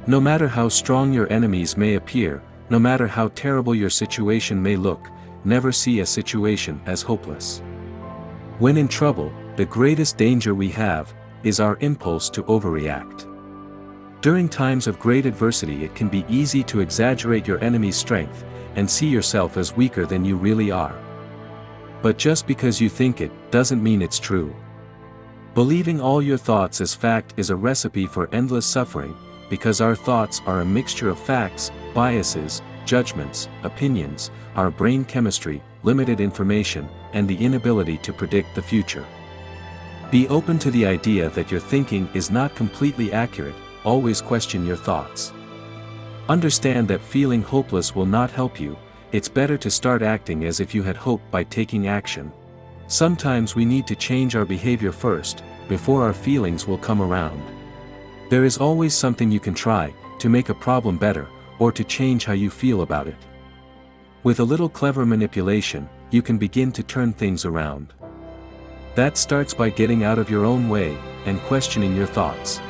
No matter how strong your enemies may appear, no matter how terrible your situation may look, never see a situation as hopeless. When in trouble, the greatest danger we have is our impulse to overreact. During times of great adversity, it can be easy to exaggerate your enemy's strength and see yourself as weaker than you really are. But just because you think it doesn't mean it's true. Believing all your thoughts as fact is a recipe for endless suffering, because our thoughts are a mixture of facts, biases, judgments, opinions, our brain chemistry, limited information, and the inability to predict the future. Be open to the idea that your thinking is not completely accurate. Always question your thoughts. Understand that feeling hopeless will not help you. It's better to start acting as if you had hope by taking action. Sometimes we need to change our behavior first, before our feelings will come around. There is always something you can try, to make a problem better, or to change how you feel about it. With a little clever manipulation, you can begin to turn things around. That starts by getting out of your own way, and questioning your thoughts.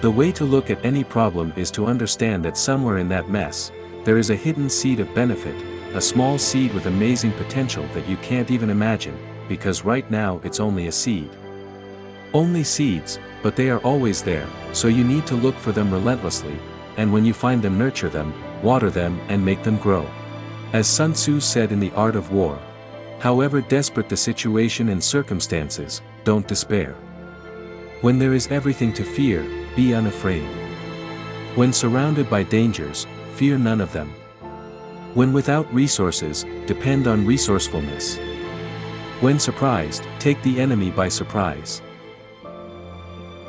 The way to look at any problem is to understand that somewhere in that mess, there is a hidden seed of benefit, a small seed with amazing potential that you can't even imagine, because right now it's only a seed. Only seeds, but they are always there, so you need to look for them relentlessly, and when you find them, nurture them, water them, and make them grow. As Sun-tzu said in The Art of War, however desperate the situation and circumstances, don't despair. When there is everything to fear, be unafraid. When surrounded by dangers, fear none of them. When without resources, depend on resourcefulness. When surprised, take the enemy by surprise.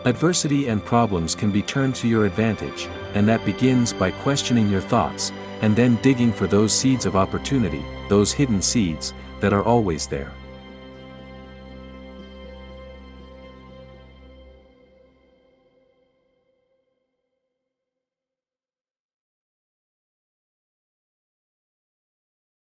Adversity and problems can be turned to your advantage, and that begins by questioning your thoughts, and then digging for those seeds of opportunity, those hidden seeds, that are always there.